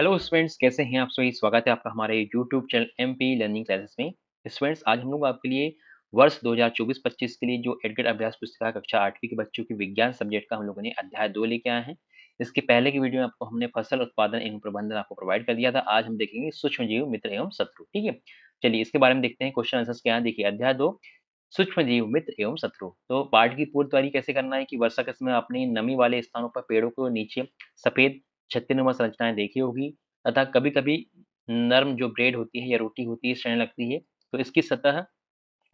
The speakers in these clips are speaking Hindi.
हेलो स्टूडेंट्स, कैसे हैं आप सभी। स्वागत है आपका हमारे YouTube channel MP learning classes में। स्टूडेंट्स, आज हम लोग आपके लिए वर्ष 2024-25 के लिए जो एडगेट अभ्यास पुस्तिका कक्षा 8वीं के बच्चों के विज्ञान सब्जेक्ट का हम लोगों ने अध्याय 2 लेके आए हैं। इसके पहले की वीडियो में आपको हमने फसल उत्पादन एवं प्रबंधन आपको प्रोवाइड कर दिया था। आज हम देखेंगे सूक्ष्म जीव मित्र एवं शत्रु। ठीक है, चलिए इसके बारे में देखते हैं। क्वेश्चन आंसर्स क्या है, देखिए अध्याय 2 सूक्ष्म जीव मित्र एवं शत्रु। तो पाठ की पूर्व तैयारी कैसे करना है कि वर्षा के समय आपने नमी वाले स्थानों पर पेड़ों को नीचे सफेद छत्तीनुमा संरचनाएं देखी होगी तथा कभी-कभी नर्म जो ब्रेड होती है या रोटी होती है सड़ने लगती है, तो इसकी सतह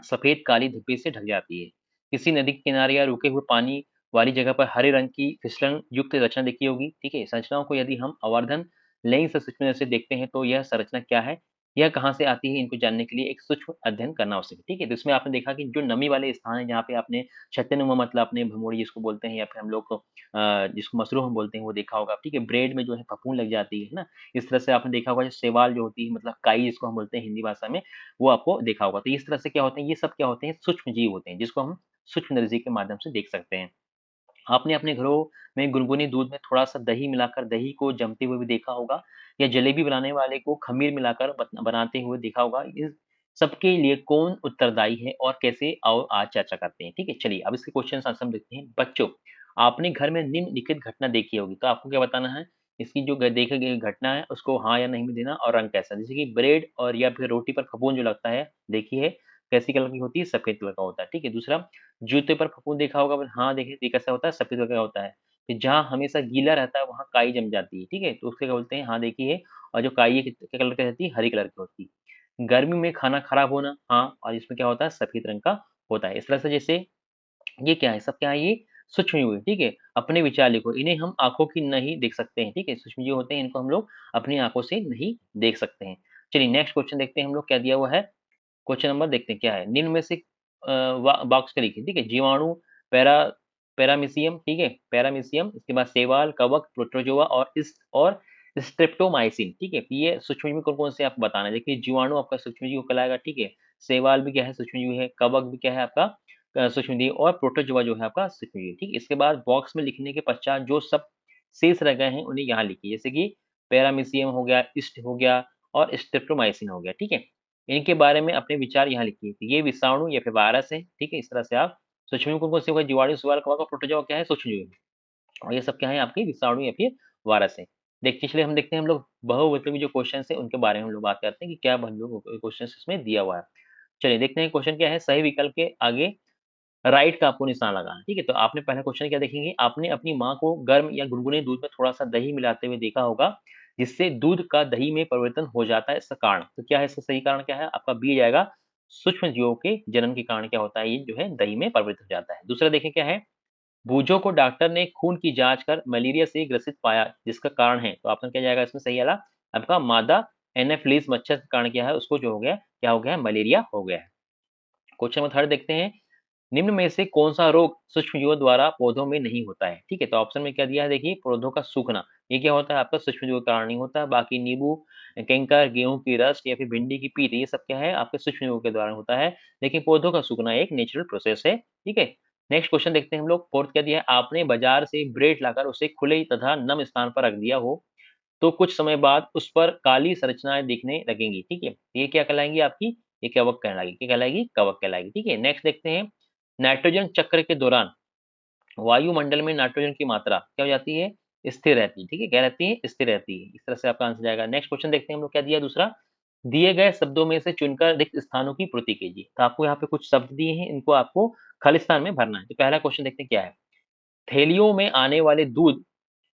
सफेद काली धब्बे से ढक जाती है। किसी नदी के किनारे या रुके हुए पानी वाली जगह पर हरे रंग की फिसलन युक्त रचना देखी होगी। ठीक है, संरचनाओं को यदि हम आवर्धन लेंस से सूक्ष्म से देखते हैं तो यह संरचना क्या है, यह कहाँ से आती है, इनको जानने के लिए एक सूक्ष्म अध्ययन करना आवश्यक है। ठीक है, तो इसमें आपने देखा कि जो नमी वाले स्थान है जहाँ पे आपने छत्तेनुमा मतलब अपने भमोड़ी जिसको बोलते हैं या फिर हम लोग को जिसको मशरूम हम बोलते हैं वो देखा होगा। ठीक है, ब्रेड में जो है फफूंद लग जाती है ना, इस तरह से आपने देखा होगा। जो शैवाल जो होती है मतलब काई जिसको हम बोलते हैं हिंदी भाषा में, वो आपको देखा होगा। तो इस तरह से क्या होते हैं, ये सब क्या होते हैं, सूक्ष्म जीव होते हैं जिसको हम सूक्ष्मदर्शी के माध्यम से देख सकते हैं। आपने अपने घरों में गुनगुने दूध में थोड़ा-सा दही मिलाकर दही को जमते हुए भी देखा होगा या जलेबी बनाने वाले को खमीर मिलाकर बनाते हुए देखा होगा। इस सबके लिए कौन उत्तरदायी है और कैसे, आओ आज चर्चा करते हैं। ठीक है, चलिए अब इसके क्वेश्चन आंसर हम देखते हैं। बच्चों, आपने घर में निम्नलिखित घटना देखी होगी, तो आपको क्या बताना है, इसकी जो देखी गई घटना है उसको हाँ या नहीं में देना और रंग कैसा। जैसे कि ब्रेड और या फिर रोटी पर फफूंद जो लगता है, देखी है, कैसी कलर की होती है, सफेद कलर का होता है। ठीक है, दूसरा, जूते पर फफूंद देखा होगा, हाँ देखिए, ये कैसा होता है, सफेद कलर का होता है। फिर जहाँ हमेशा गीला रहता है वहाँ काई जम जाती है। ठीक है, तो उसको क्या बोलते हैं, हाँ देखिए। और जो काई है क्या कलर की रहती है, हरी कलर की होती है। गर्मी में खाना खराब होना, हाँ, और इसमें क्या होता है, सफेद रंग का होता है। इस तरह से जैसे ये क्या है, सब क्या है, ये सूक्ष्म जीव है। ठीक है, अपने विचार लिखो, इन्हें हम आंखों की नहीं देख सकते हैं। ठीक है, सूक्ष्म जीव होते हैं, इनको हम लोग अपनी आंखों से नहीं देख सकते हैं। चलिए नेक्स्ट क्वेश्चन देखते हैं हम लोग क्या दिया हुआ है। क्वेश्चन नंबर देखते हैं क्या है। निम्न में से बॉक्स का लिखिए। ठीक है, जीवाणु, पैरा पैरामीशियम, ठीक है, पैरामीशियम, इसके बाद शैवाल, कवक, प्रोटोजोआ और स्ट्रेप्टोमाइसिन। ठीक है, ये सूक्ष्मजीव कौन-कौन से आपको बताना है। देखिए जीवाणु आपका सूक्ष्मजीव कहलाएगा। ठीक है, शैवाल भी क्या है, सूक्ष्मजीव है। कवक भी क्या है आपका सूक्ष्मजीव, और प्रोटोजोआ जो है आपका सूक्ष्मजीव। ठीक है, इसके बाद बॉक्स में लिखने के पश्चात जो सब शेष रह गए हैं उन्हें यहाँ लिखिए। जैसे कि पैरामीशियम हो गया, ईस्ट हो गया और स्ट्रेप्टोमाइसिन हो गया। ठीक है, इनके बारे में अपने विचार यहाँ लिखिए कि ये विषाणु या फिर वायरस है। ठीक है, इस तरह से आप सूक्ष्मजीव कौन-कौन से होगा, जीवाणु, शैवाल, कवक और प्रोटोजोआ क्या है, सूक्ष्मजीव। और ये सब क्या है आपके विषाणु या फिर वायरस है। देखिए चलिए हम देखते हैं हम लोग बहुविकल्पी जो क्वेश्चन है उनके बारे में हम लोग बात करते हैं कि क्या हम लोग क्वेश्चन इसमें दिया हुआ है। चलिए देखते हैं क्वेश्चन क्या है। सही विकल्प के आगे राइट का आपको निशान लगाना है। ठीक है, तो आपने पहला क्वेश्चन क्या देखेंगे, आपने अपनी माँ को गर्म या गुनगुने दूध में थोड़ा-सा दही मिलाते हुए देखा होगा, जिससे दूध का दही में परिवर्तन हो जाता है, इसका कारण। तो क्या है इसका सही कारण क्या है? आपका बी जाएगा, सूक्ष्म जीवों के जनन के कारण क्या होता है, ये जो है दही में परिवर्तित हो जाता है। दूसरा देखें क्या है, बूझों को डॉक्टर ने खून की जाँच कर मलेरिया से ग्रसित पाया, जिसका कारण है, तो ऑप्शन क्या जाएगा इसमें सही वाला, आपका मादा एनाफिलीज मच्छर के कारण क्या है, उसको जो हो गया, क्या हो गया है, मलेरिया हो गया है। क्वेश्चन नंबर थर्ड देखते हैं, निम्न में से कौन-सा रोग सूक्ष्मजीवों द्वारा पौधों में नहीं होता है? ठीक है, तो ऑप्शन में क्या दिया है देखिए, पौधों का सूखना, ये क्या होता है आपका सूक्ष्मजीवों के कारण नहीं होता है। बाकी नींबू, कैंकर, गेहूँ की रस्ट या फिर भिंडी की पील, ये सब क्या है आपके सूक्ष्मजीवों के द्वारा होता है। लेकिन पौधों का सूखना एक नेचुरल प्रोसेस है। ठीक है, नेक्स्ट क्वेश्चन देखते हैं हम लोग। फोर्थ क्या दिया है, आपने बाजार से ब्रेड लाकर उसे खुले तथा नम स्थान पर रख दिया हो, तो कुछ समय बाद उस पर काली संरचनाएँ दिखने लगेंगी। ठीक है, ये क्या कहलाएँगी आपकी, ये कवक कहलाएगी। क्या कहलाएगी, कवक कहलाएगी। ठीक है, नेक्स्ट देखते हैं, नाइट्रोजन चक्र के दौरान वायुमंडल में नाइट्रोजन की मात्रा क्या हो जाती है, स्थिर रहती है। ठीक है, क्या रहती है, स्थिर रहती है। इस तरह से आपका आंसर जाएगा। नेक्स्ट क्वेश्चन देखते हैं हम लोग क्या दिया है दूसरा, दिए गए शब्दों में से चुनकर रिक्त स्थानों की पूर्ति कीजिए। तो आपको यहाँ पे कुछ शब्द दिए हैं, इनको आपको खाली स्थान में भरना है। तो पहला क्वेश्चन देखते हैं क्या है, थैलियों में आने वाले दूध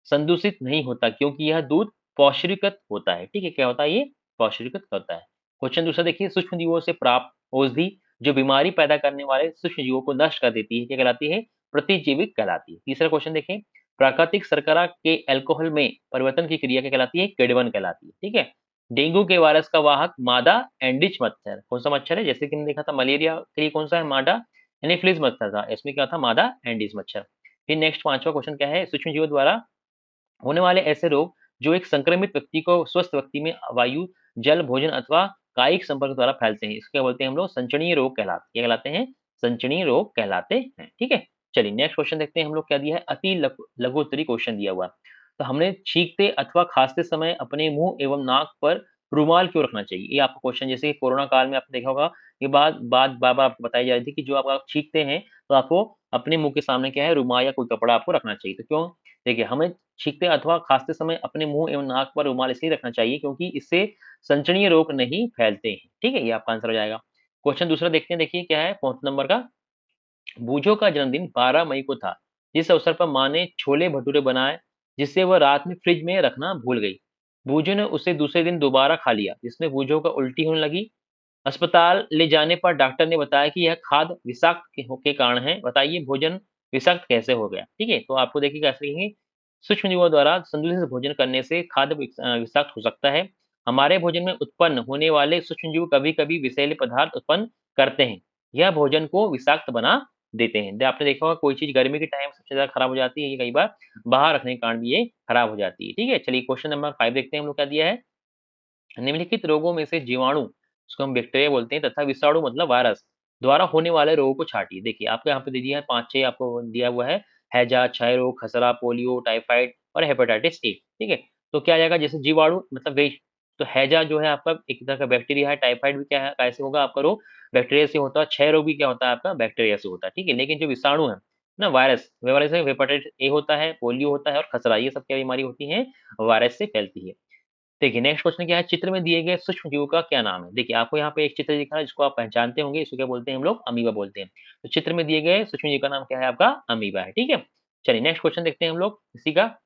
संदूषित नहीं होता क्योंकि यह दूध पौष्टिकत होता है। ठीक है, क्या होता है ये, पौष्टिकत होता है। क्वेश्चन दूसरा देखिए, सूक्ष्म जीवों से प्राप्त औषधि जो बीमारी पैदा करने वाले सूक्ष्म जीवों को नष्ट कर देती है, क्या कहलाती है, प्रतिजीविक कहलाती है। तीसरा क्वेश्चन देखें, प्राकृतिक शर्करा के अल्कोहल में परिवर्तन की क्रिया क्या कहलाती है, किण्वन कहलाती है। ठीक है, डेंगू के वायरस का वाहक मादा एंडिच मच्छर, कौन सा मच्छर है, जैसे कि हमने देखा था मलेरिया के लिए कौन सा है, मादा एनीफिलीज मच्छर था, इसमें क्या था, मादा एंडिस मच्छर। फिर नेक्स्ट पांचवा क्वेश्चन क्या है, सूक्ष्म जीवों द्वारा होने वाले ऐसे रोग जो एक संक्रमित व्यक्ति को स्वस्थ व्यक्ति में वायु, जल, भोजन अथवा कायिक संपर्क द्वारा फैलते हैं, इसको क्या बोलते हैं हम लोग, संचरणीय रोग कहलाते हैं। क्या कहलाते हैं, संचरणीय रोग कहलाते हैं। ठीक है, चलिए नेक्स्ट क्वेश्चन देखते हैं हम लोग क्या दिया है, अति लघु लघु उत्तरी क्वेश्चन दिया हुआ है। तो हमने छींकते अथवा खाँसते समय अपने मुँह एवं नाक पर रुमाल क्यों रखना चाहिए? ये आपका क्वेश्चन, जैसे कोरोना काल में आपने देखा होगा, ये बात बात बार-बार आपको बताई जा रही थी कि जो आप छींकते हैं, तो आपको अपने मुँह के सामने क्या है, रुमाल या कोई कपड़ा आपको रखना चाहिए। तो क्यों? देखिए, हमें छींकते अथवा खाँसते समय अपने मुँह एवं नाक पर रुमाल इसलिए रखना चाहिए क्योंकि इससे संचरणीय रोग नहीं फैलते हैं। ठीक है? ये आपका आंसर हो जाएगा। क्वेश्चन दूसरा देखते हैं, देखिए क्या है 4th नंबर का। बूझो का जन्मदिन 12 मई को था। जिस अवसर पर माँ ने छोले-भटूरे बनाए, जिसे वह रात में फ्रिज में रखना भूल गई। बूझो ने उसे दूसरे दिन दोबारा खा लिया, जिसमें बूझो को उल्टी होने लगी। अस्पताल ले जाने पर डॉक्टर ने बताया कि यह खाद्य विषाक्त के कारण है। बताइए भोजन विषाक्त कैसे हो गया? ठीक है, तो आपको देखिए कैसे लिखेंगे, सूक्ष्मजीवों द्वारा संतुलित भोजन करने से खाद्य विषाक्त हो सकता है। हमारे भोजन में उत्पन्न होने वाले सूक्ष्मजीव कभी-कभी विषैले पदार्थ उत्पन्न करते हैं। यह भोजन को विषाक्त बना देते हैं। आपने देखा होगा कोई चीज़ गर्मी के टाइम सबसे ज़्यादा खराब हो जाती है, ये कई बार बाहर रखने के कारण भी ये खराब हो जाती है। ठीक है, चलिए क्वेश्चन नंबर 5 देखते हैं हम लोग क्या दिया है। निम्नलिखित रोगों में से जीवाणु, जिसको हम बैक्टीरिया बोलते हैं, तथा विषाणु मतलब वायरस द्वारा होने वाले रोगों को छांटिए। देखिए आपको यहाँ पे दे दिया है 5-6 आपको दिया हुआ है। हैजा, क्षय रोग, खसरा, पोलियो, टाइफाइड और हेपेटाइटिस ए। ठीक है? तो क्या आ जाएगा, जैसे जीवाणु मतलब वेस्ट, तो हैजा जो है आपका एक तरह का बैक्टीरिया है, टाइफाइड भी क्या है, कैसे होगा आपका रोग, बैक्टीरिया से होता है, क्षय रोग भी क्या होता है आपका, बैक्टीरिया से होता है। ठीक है? लेकिन जो विषाणु है ना, वायरस, वायरस में हेपेटाइटिस ए होता है, पोलियो होता है और खसरा, ये सब क्या बीमारी होती है, वायरस से फैलती है। देखिए नेक्स्ट क्वेश्चन क्या है, चित्र में दिए गए सूक्ष्म जीवों का क्या नाम है? देखिए आपको यहाँ पे एक चित्र दिख रहा है जिसको आप पहचानते होंगे, इसको क्या बोलते हैं हम लोग, अमीबा बोलते हैं। तो चित्र में दिए गए सूक्ष्म जीव का नाम क्या है आपका, अमीबा है। ठीक है, चलिए नेक्स्ट क्वेश्चन देखते हैं हम लोग इसी का।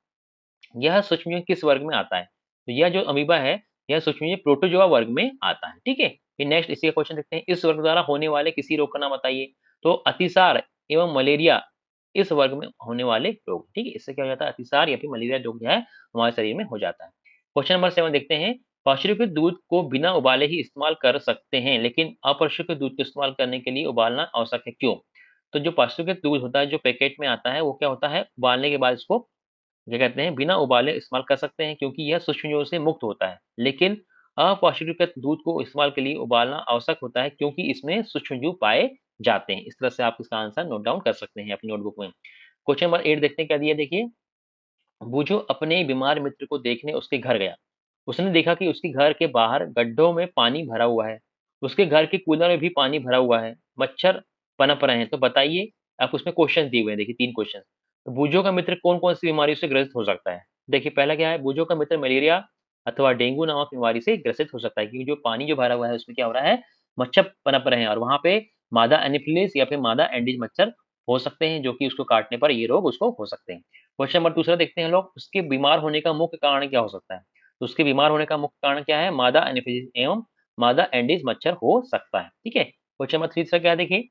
यह सूक्ष्म जीव किस वर्ग में आता है? तो यह जो अमीबा है, यह सूक्ष्म जीव प्रोटोजोआ वर्ग में आता है। ठीक है, फिर नेक्स्ट इसी का क्वेश्चन देखते हैं, इस वर्ग द्वारा होने वाले किसी रोग का नाम बताइए। तो अतिसार एवं मलेरिया इस वर्ग में होने वाले रोग। ठीक है, इससे क्या हो जाता है, अतिसार या फिर मलेरिया रोग जो है हमारे शरीर में हो जाता है। क्वेश्चन नंबर 7 देखते हैं, पशुकृत दूध को बिना उबाले ही इस्तेमाल कर सकते हैं, लेकिन अपरिष्कृत दूध को इस्तेमाल करने के लिए उबालना आवश्यक है, क्यों? तो जो पशुकृत दूध होता है, जो पैकेट में आता है, वो क्या होता है, उबालने के बाद इसको क्या कहते हैं, बिना उबाले इस्तेमाल कर सकते हैं क्योंकि यह सूक्ष्मजीवों से मुक्त होता है। लेकिन अपौष्टिकृत दूध को इस्तेमाल के लिए उबालना आवश्यक होता है क्योंकि इसमें सूक्ष्मजीव पाए जाते हैं। इस तरह से आप इसका आंसर नोट डाउन कर सकते हैं अपनी नोटबुक में। क्वेश्चन नंबर 8 देखते हैं क्या दिया है, देखिए। बूझो अपने बीमार मित्र को देखने उसके घर गया। उसने देखा कि उसके घर के बाहर गड्ढों में पानी भरा हुआ है। उसके घर के कूलर में भी पानी भरा हुआ है। मच्छर पनप रहे हैं। तो बताइए, आप उसमें क्वेश्चन दिए हुए हैं, देखिए 3 क्वेश्चन। तो बूझो का मित्र कौन-कौन सी बीमारी से ग्रसित हो सकता है? देखिए पहला क्या है, बूझो का मित्र मलेरिया अथवा डेंगू नामक बीमारी से ग्रसित हो सकता है क्योंकि जो पानी जो भरा हुआ है उसमें क्या हो रहा है, मच्छर पनप रहे हैं और वहाँ पे मादा एनोफिलिस या फिर मादा एडिस मच्छर हो सकते हैं जो कि उसको काटने पर ये रोग उसको हो सकते हैं। क्वेश्चन नंबर दूसरा देखते हैं लोग, उसके बीमार होने का मुख्य कारण क्या हो सकता है? तो उसके बीमार होने का मुख्य कारण क्या है? मादा एनोफिलिस एवं मादा एडिस मच्छर हो सकता है। ठीक है? क्वेश्चन नंबर तीसरा क्या है, देखिए।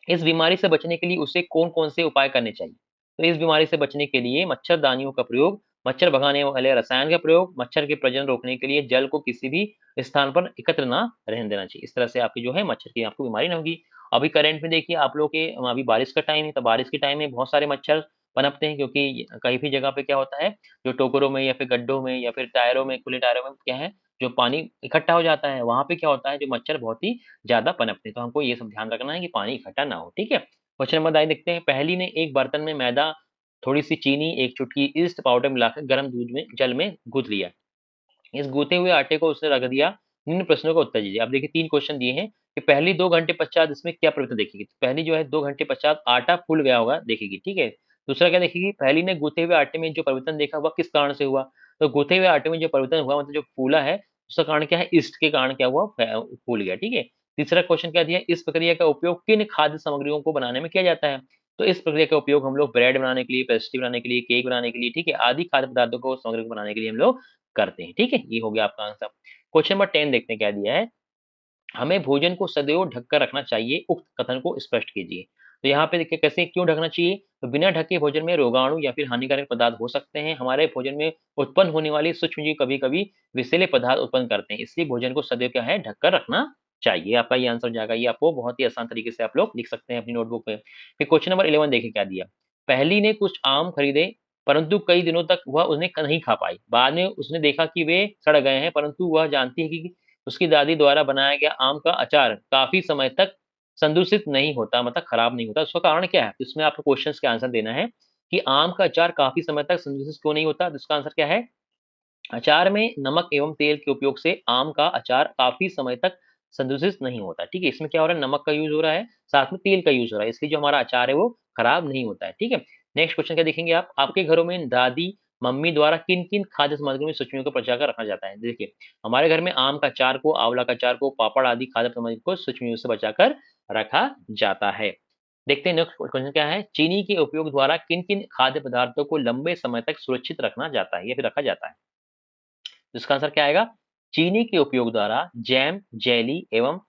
इस बीमारी से बचने के लिए उसे कौन-कौन से उपाय करने चाहिए? तो इस बीमारी से बचने के लिए मच्छरदानियों का प्रयोग, मच्छर भगाने वाले रसायन का प्रयोग, मच्छर के प्रजनन रोकने के लिए जल को किसी भी स्थान पर एकत्र ना रहने देना चाहिए। इस तरह से आपकी जो है मच्छर की आपको बीमारी ना होगी। अभी करंट में देखिए आप लोग के अभी बारिश का टाइम है, तो बारिश के टाइम में बहुत सारे मच्छर पनपते हैं क्योंकि कहीं भी जगह पे क्या होता है, जो टोकरों में या फिर गड्ढों में या फिर टायरों में, खुले टायरों में क्या है, जो पानी इकट्ठा हो जाता है, वहाँ पे क्या होता है, जो मच्छर बहुत ही ज़्यादा पनपते हैं। तो हमको ये सब ध्यान रखना है कि पानी इकट्ठा ना हो, ठीक है? क्वेश्चन नंबर 9 देखते हैं। पहेली ने एक बर्तन में मैदा, थोड़ी-सी चीनी, एक चुटकी ईस्ट पाउडर मिलाकर गर्म दूध में जल में गूँथ लिया। इस गूँथे हुए आटे को उसने रख दिया। निम्न प्रश्नों का उत्तर दीजिए। अब देखिए 3 क्वेश्चन दिए हैं कि पहली 2 घंटे पश्चात इसमें क्या परिवर्तन देखेगी? तो पहली जो है 2 घंटे पश्चात आटा फूल गया होगा देखेगी, ठीक है? दूसरा क्या देखेगी? पहली ने गूँथे हुए आटे में जो परिवर्तन देखा वह किस कारण से हुआ? तो गूँथे हुए आटे में जो परिवर्तन हुआ मतलब जो फूला है, उसका कारण क्या है? यीस्ट के कारण क्या हुआ? फूल गया, ठीक है? तीसरा क्वेश्चन क्या दिया है? इस प्रक्रिया का उपयोग किन खाद्य सामग्रियों को बनाने में किया जाता है? तो इस प्रक्रिया का उपयोग हम लोग ब्रेड बनाने के लिए, पेस्ट्री बनाने के लिए, केक बनाने के लिए, ठीक है? आदि खाद्य पदार्थों को सामग्री को बनाने के लिए हम लोग करते हैं, ठीक है? ये हो गया आपका आंसर। क्वेश्चन नंबर 10 देखते हैं क्या दिया है। हमें भोजन को सदैव ढककर रखना चाहिए, उक्त कथन को स्पष्ट कीजिए। तो यहाँ पे देखिए कैसे क्यों ढकना चाहिए? तो बिना ढके भोजन में रोगाणु या फिर हानिकारक पदार्थ हो सकते हैं। हमारे भोजन में उत्पन्न होने वाली सूक्ष्मजीव कभी-कभी विषैले पदार्थ उत्पन्न करते हैं। इसलिए भोजन को सदैव क्या है, ढककर रखना चाहिए। आपका ये आंसर हो जाएगा। ये आपको बहुत ही आसान तरीके से आप लोग लिख सकते हैं अपनी नोटबुक में। फिर क्वेश्चन नंबर 11 देखिए क्या दिया। पहली ने कुछ आम खरीदे, परंतु कई दिनों तक वह उन्हें नहीं खा पाई। बाद में उसने देखा कि वे सड़ गए हैं, परंतु वह जानती है कि उसकी दादी द्वारा बनाया गया आम का अचार काफ़ी समय तक संदूषित नहीं होता, मतलब खराब नहीं होता। उसका कारण क्या है? इसमें आपको क्वेश्चंस के आंसर देना है कि आम का अचार काफी समय तक संशोधित क्यों नहीं होता? तो इसका आंसर क्या है? अचार में नमक एवं तेल के उपयोग से आम का अचार काफी समय तक संदूषित नहीं होता। ठीक है, इसमें क्या हो रहा है? नमक का यूज हो रहा है, साथ में तेल का यूज हो रहा है, इसलिए जो हमारा अचार है वो खराब नहीं होता है। ठीक है, नेक्स्ट क्वेश्चन क्या देखेंगे आप? आपके घरों में दादी मम्मी द्वारा किन किन खाद्य सामग्री में सूक्ष्म जीवों को बचा कर रखा जाता है? देखिए, हमारे घर में आम का अचार को, आंवला का अचार को, पापड़ आदि खाद्य सामग्री को सूक्ष्म जीवों से बचाकर रखा जाता है। देखते हैं नेक्स्ट क्वेश्चन क्या है? चीनी के उपयोग द्वारा किन किन खाद्य पदार्थों को लंबे समय तक सुरक्षित रखना जाता है या फिर रखा जाता है? तो इसका आंसर क्या आएगा? चीनी के उपयोग द्वारा जैम, जेली एवं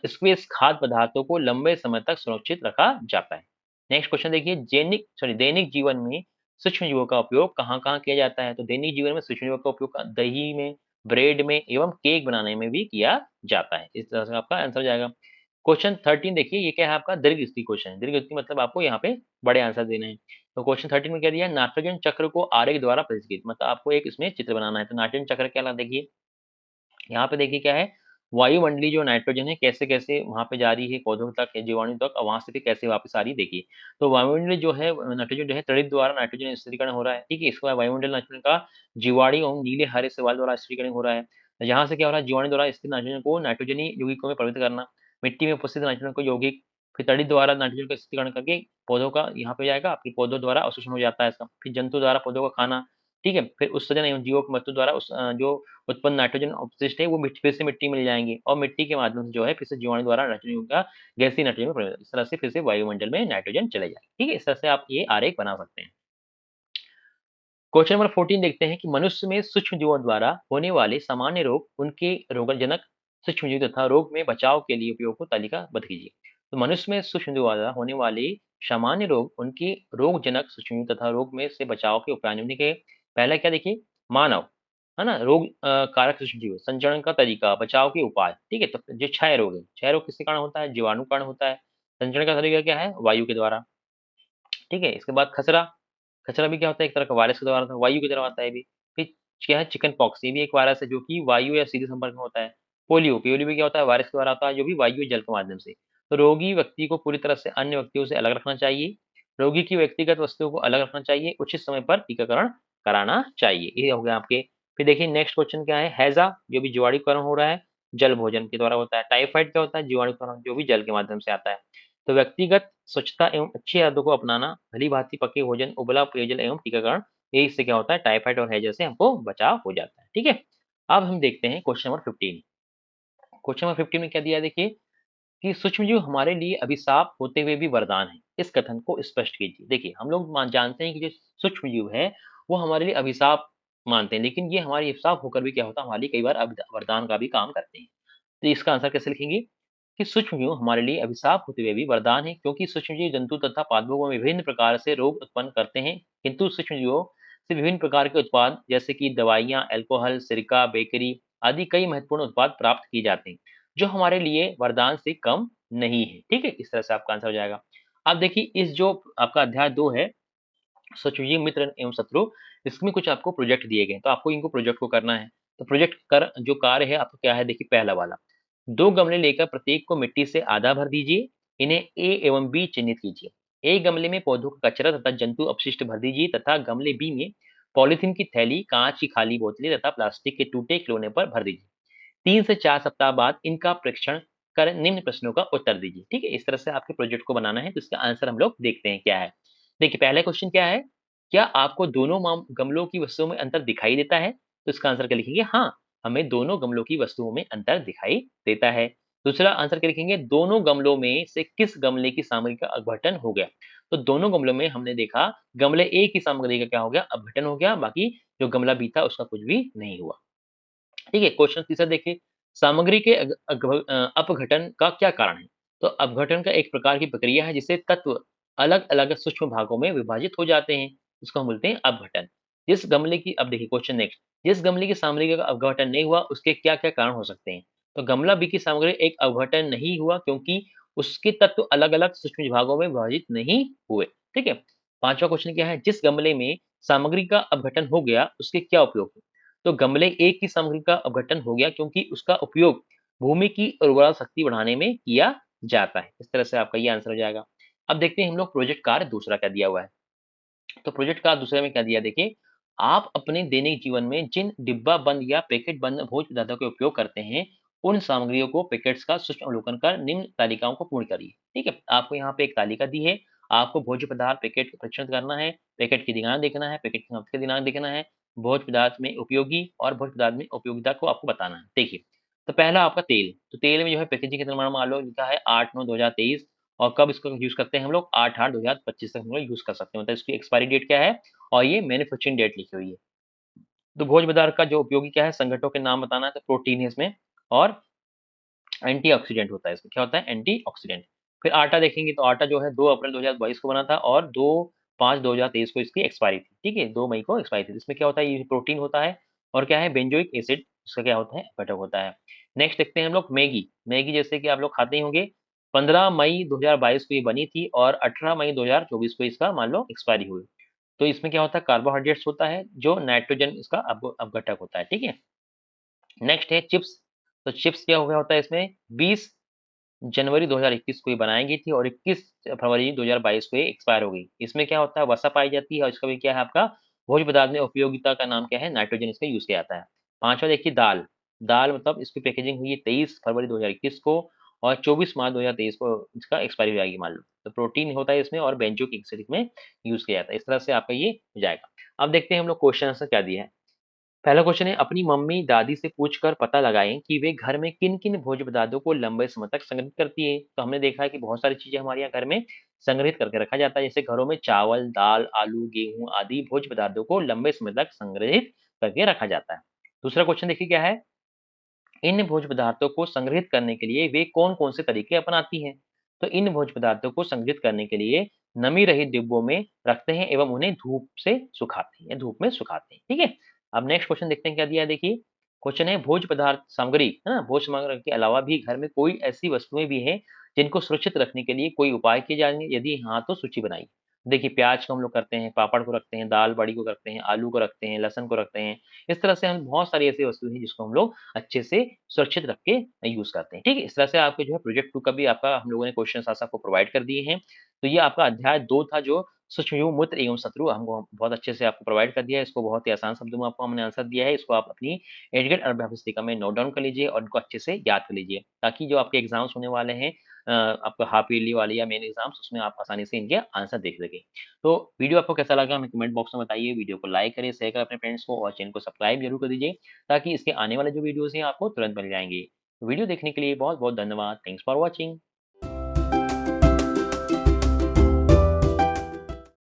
स्क्वीज़ खाद्य पदार्थों को लंबे समय तक सुरक्षित रखा जाता है। नेक्स्ट क्वेश्चन देखिए, दैनिक जीवन में सूक्ष्म जीवों का उपयोग कहाँ-कहाँ किया जाता है? तो दैनिक जीवन में सूक्ष्म जीवों का उपयोग दही में, ब्रेड में एवं केक बनाने में भी किया जाता है। इस तरह से आपका आंसर हो जाएगा। क्वेश्चन 13 देखिए, ये क्या है आपका? दीर्घ स्थिति क्वेश्चन है। दीर्घ स्थिति मतलब आपको यहाँ पे बड़े आंसर देने हैं। तो क्वेश्चन 13 में क्या दिया है? नाइट्रोजन चक्र को आरेख द्वारा प्रदर्शित, मतलब आपको एक इसमें चित्र बनाना है। तो नाइट्रोजन चक्र क्या देखिए, यहाँ पे देखिए क्या है? वायुमंडलीय जो नाइट्रोजन है कैसे-कैसे वहाँ पे जा रही है पौधों तक, जीवाणु तक, और वहाँ से फिर कैसे वापस आ रही है देखिए। तो वायुमंडलीय जो है नाइट्रोजन जो है तड़ित द्वारा नाइट्रोजन स्थिरीकरण हो रहा है, ठीक है? इसके बाद वायुमंडलीय नाइट्रोजन का जीवाणु और नीले हरे शैवाल द्वारा स्थिरीकरण हो रहा है। यहाँ से क्या हो रहा है? जीवाणु द्वारा स्थिर नाइट्रोजन को नाइट्रोजनी यौगिकों में परिवर्तित करना, मिट्टी में उपस्थित नाइट्रोजन को यौगिक, फिर तड़ित द्वारा नाइट्रोजन का स्थिरीकरण करके पौधों का यहाँ पे जाएगा, आपके पौधों द्वारा अवशोषण हो जाता है इसका। फिर जंतु द्वारा पौधों को खाना, ठीक है? फिर उत्सर्जन एवं जीवों की मृत्यु द्वारा जो उत्पन्न नाइट्रोजन अपशिष्ट है वो फिर से मिट्टी में ले जाएँगे और मिट्टी के माध्यम से जो है फिर से जीवाणु द्वारा नाइट्रोजन का गैसीय नाइट्रोजन में परिवर्तित, इस तरह से फिर से वायुमंडल में नाइट्रोजन चले जाएगा। ठीक है? इस तरह से आप ये आरेख बना सकते हैं। क्वेश्चन नंबर 14 देखते हैं कि मनुष्य में सूक्ष्म जीवों द्वारा होने वाले सामान्य रोग, उनके रोगजनक सूक्ष्म जीव तथा रोग में बचाव के लिए उपयोग को तालिकाबद्ध कीजिए। तो मनुष्य में सूक्ष्म जीवों द्वारा होने वाले सामान्य रोग, उनके रोगजनक सूक्ष्म जीव तथा रोग में से बचाव के उपाय निम्न के। पहला क्या देखिए? मानव, है ना? रोग कारक सूक्ष्म जीव, संचरण का तरीका, बचाव के उपाय, ठीक है? तो जो क्षय रोग है, क्षय रोग किसके कारण होता है? जीवाणु कारण होता है। संचरण का तरीका क्या है? वायु के द्वारा, ठीक है? इसके बाद खसरा, खसरा भी क्या होता है? एक तरह का वायरस के द्वारा आता है, वायु की तरह आता है ये भी। फिर क्या है? चिकन पॉक्स, ये भी एक वायरस है जो कि वायु या सीधे संपर्क में होता है। पोलियो, पोलियो भी क्या होता है? वायरस के द्वारा आता है जो भी वायु या जल के माध्यम से। तो रोगी व्यक्ति को पूरी तरह से अन्य व्यक्तियों से अलग रखना चाहिए। रोगी की व्यक्तिगत वस्तुओं को अलग रखना चाहिए। उचित समय पर टीकाकरण कराना चाहिए। ये हो गया आपके। फिर देखिए नेक्स्ट क्वेश्चन क्या है? हैजा, जो भी जीवाणुकरण हो रहा है, जल भोजन के द्वारा होता है। टाइफाइड क्या होता है? जीवाणुकरण जो भी जल के माध्यम से आता है। तो व्यक्तिगत स्वच्छता एवं अच्छी आदतों को अपनाना, भली-भांति पके भोजन, उबला पेयजल एवं टीकाकरण, ये इससे क्या होता है? टाइफाइड और हैजा से हमको बचाव हो जाता है। ठीक है? अब हम देखते हैं क्वेश्चन नंबर 15। क्वेश्चन नंबर 15 में क्या दिया है देखिए, कि सूक्ष्मजीव हमारे लिए अभिशाप होते हुए भी वरदान है। इस कथन को स्पष्ट कीजिए। देखिए, हम लोग जानते हैं कि जो सूक्ष्मजीव है, वो हमारे लिए अभिशाप मानते हैं, लेकिन ये हमारे अभिशाप होकर भी क्या होता है? हमारे लिए कई बार वरदान का भी काम करते हैं। तो इसका आंसर कैसे लिखेंगे? कि सूक्ष्मजीव हमारे लिए अभिशाप होते हुए भी वरदान है, क्योंकि सूक्ष्मजीव जंतु तथा पादपों में विभिन्न प्रकार से रोग उत्पन्न करते हैं, किंतु सूक्ष्मजीवों से विभिन्न प्रकार के उत्पाद जैसे कि दवाइयाँ, अल्कोहल, सिरका, बेकरी आदि कई महत्वपूर्ण उत्पाद प्राप्त किए जाते हैं, जो हमारे लिए वरदान से कम नहीं है। ठीक है? इस तरह से आपका आंसर हो जाएगा। अब देखिए, इस जो आपका अध्याय 2 है, सूक्ष्मजीव मित्र एवं शत्रु, इसमें कुछ आपको प्रोजेक्ट दिए गए हैं, तो आपको इनको प्रोजेक्ट को करना है। तो प्रोजेक्ट कर जो कार्य है आपका क्या है? देखिए, पहला वाला, 2 गमले लेकर प्रत्येक को मिट्टी से आधा भर दीजिए। इन्हें ए एवं बी चिह्नित कीजिए। ए गमले में पौधों का कचरा तथा जंतु अपशिष्ट भर दीजिए तथा गमले बी में पॉलीथीन की थैली, कांच की खाली बोतलें तथा प्लास्टिक के टूटे खिलौने पर भर दीजिए। 3 से 4 सप्ताह बाद इनका परीक्षण कर निम्न प्रश्नों का उत्तर दीजिए। ठीक है? इस तरह से आपके प्रोजेक्ट को बनाना है, तो इसका आंसर हम लोग देखते हैं क्या है। देखिए, पहला क्वेश्चन क्या है? क्या आपको दोनों गमलों की वस्तुओं में अंतर दिखाई देता है? तो इसका आंसर क्या लिखेंगे? हाँ, हमें दोनों गमलों की वस्तुओं में अंतर दिखाई देता है। दूसरा आंसर क्या लिखेंगे? दोनों गमलों में से किस गमले की सामग्री का अपघटन हो गया? तो दोनों गमलों में हमने देखा, गमले ए की सामग्री का क्या हो गया? अपघटन हो गया, बाकी जो गमला बी था उसका कुछ भी नहीं हुआ। ठीक है? क्वेश्चन तीसरा देखिए, सामग्री के अपघटन का क्या कारण है? तो अपघटन का एक प्रकार की प्रक्रिया है जिससे तत्व अलग-अलग सूक्ष्म भागों में विभाजित हो जाते हैं, इसको हम बोलते हैं अपघटन। जिस गमले की अब देखिए क्वेश्चन नेक्स्ट, जिस गमले की सामग्री का अपघटन नहीं हुआ, उसके क्या-क्या कारण हो सकते हैं? तो गमला बी की सामग्री एक अपघटन नहीं हुआ क्योंकि उसके तत्व अलग-अलग सूक्ष्म विभागों में विभाजित नहीं हुए। ठीक है? पाँचवाँ क्वेश्चन क्या है? जिस गमले में सामग्री का अपघटन हो गया, उसके क्या उपयोग हैं? तो गमले एक की सामग्री का अपघटन हो गया क्योंकि उसका उपयोग भूमि की उर्वरा शक्ति बढ़ाने में किया जाता है। इस तरह से आपका ये आंसर हो जाएगा। अब देखते हैं हम लोग प्रोजेक्ट कार्य दूसरा क्या दिया हुआ है। तो प्रोजेक्ट का दूसरे में क्या दिया देखिए, आप अपने दैनिक जीवन में जिन डिब्बा बंद या पैकेट बंद भोज्य पदार्थों का उपयोग करते हैं, उन सामग्रियों को पैकेट्स का सूक्ष्म अवलोकन कर निम्न तालिकाओं को पूर्ण करिए। ठीक है? आपको यहाँ पे एक तालिका दी है, आपको भोज्य पदार्थ पैकेट का परीक्षण करना है, पैकेट की दिनांक देखना है, पैकेट की समाप्ति का दिनांक देखना है, भोज्य पदार्थ में उपयोगी और भोज्य पदार्थ में उपयोगिता को आपको बताना है। देखिए, तो पहला आपका तेल, तो तेल में जो है पैकेजिंग का निर्माण मान लो लिखा है 8/9/2023 और कब इसको यूज़ करते हैं हम लोग 8/8/2025 तक हम लोग यूज़ कर सकते हैं, मतलब इसकी एक्सपायरी डेट क्या है और ये मैन्युफैक्चरिंग डेट लिखी हुई है। तो भोज्य पदार्थ का जो उपयोगी क्या है, संगठनों के नाम बताना है, तो प्रोटीन है इसमें और एंटीऑक्सीडेंट होता है इसमें, क्या होता है एंटीऑक्सीडेंट। फिर आटा देखेंगे तो आटा जो है 2 अप्रैल 2022 को बना था और 2/5/2023 को इसकी एक्सपायरी थी, ठीक है? 2 मई को एक्सपायरी थी। इसमें क्या होता है, ये प्रोटीन होता है और क्या है बेंजोइक एसिड, इसका क्या होता है घटक होता है। नेक्स्ट देखते हैं हम लोग मैगी, मैगी जैसे कि आप लोग खाते ही होंगे, 15 मई 2022 को ये बनी थी और 18 मई 2024 को इसका मान लो एक्सपायरी हुई। तो इसमें क्या होता है कार्बोहाइड्रेट्स होता है जो नाइट्रोजन इसका अपघटक होता है, ठीक है? नेक्स्ट है चिप्स, तो चिप्स क्या हो गया होता है इसमें 20 जनवरी 2021 को ये बनाई गई थी और 21 फरवरी 2022 को ये एक्सपायर हो गई। इसमें क्या होता है वसा पाई जाती है और इसका भी क्या है आपका भोज्य पदार्थ में उपयोगिता का नाम क्या है नाइट्रोजन इसका यूज़ किया जाता है। पाँचवाँ देखिए दाल, दाल मतलब इसकी पैकेजिंग हुई है 23 फरवरी 2021 को और 24 मार्च 2023 को इसका एक्सपायरी हो जाएगी मान लो। तो प्रोटीन होता है इसमें और बेंजोइक एसिड में यूज़ किया जाता है। इस तरह से आपका ये हो जाएगा। अब देखते हैं हम लोग क्वेश्चन आंसर क्या दिया है। पहला क्वेश्चन है अपनी मम्मी दादी से पूछकर पता लगाएं कि वे घर में किन किन भोज्य पदार्थों को लंबे समय तक संग्रहित करती है। तो हमने देखा है कि बहुत सारी चीजें हमारे यहाँ घर में संग्रहित करके रखा जाता है, जैसे घरों में चावल दाल आलू गेहूं आदि भोज्य पदार्थों को लंबे समय तक संग्रहित करके रखा जाता है। दूसरा क्वेश्चन देखिए क्या है, इन भोज्य पदार्थों को संग्रहित करने के लिए वे कौन-कौन से तरीके अपनाती हैं? तो इन भोज्य पदार्थों को संग्रहित करने के लिए नमी रहित डिब्बों में रखते हैं एवं उन्हें धूप से सुखाते हैं या धूप में सुखाते हैं, ठीक है? अब नेक्स्ट क्वेश्चन देखते हैं क्या दिया है देखिए। क्वेश्चन है भोज्य पदार्थ सामग्री, है ना? भोज्य सामग्री के अलावा भी घर में कोई ऐसी वस्तुएँ भी हैं जिनको सुरक्षित रखने के लिए कोई उपाय किए जाएँगे? यदि हाँ, तो सूची बनाइए। देखिए प्याज को हम लोग करते हैं, पापड़ को रखते हैं, दाल बड़ी को रखते हैं, आलू को रखते हैं, लहसुन को रखते हैं। इस तरह से हम बहुत सारी ऐसी वस्तुएँ हैं जिसको हम लोग अच्छे से सुरक्षित रख के यूज़ करते हैं, ठीक है? इस तरह से आपके जो है प्रोजेक्ट 2 का भी आपका हम लोगों ने क्वेश्चन्स आंसर आपको प्रोवाइड कर दिए हैं। तो ये आपका अध्याय 2 था जो सूक्ष्मजीव मूत्र एवं शत्रु हमको बहुत अच्छे से आपको प्रोवाइड कर दिया है। इसको बहुत ही आसान शब्दों में आपको हमने आंसर दिया है। इसको आप अपनी एडुकेट अनुभव पुस्तिका में नोट डाउन कर लीजिए और इनको अच्छे से याद कर लीजिए, ताकि जो आपके एग्ज़ाम्स होने वाले हैं आपका हाफ ईयरली वाले या मेन एग्ज़ाम्स उसमें आप आसानी से इनके आंसर देख सकें। तो वीडियो आपको कैसा लगा हमें कमेंट बॉक्स में बताइए। वीडियो को लाइक करें, शेयर करें अपने फ्रेंड्स को और चैनल को सब्सक्राइब ज़रूर कर दीजिए, ताकि इसके आने वाले जो वीडियोज़ हैं आपको तुरंत मिल जाएँगे। वीडियो देखने के लिए बहुत-बहुत धन्यवाद। Thanks for watching.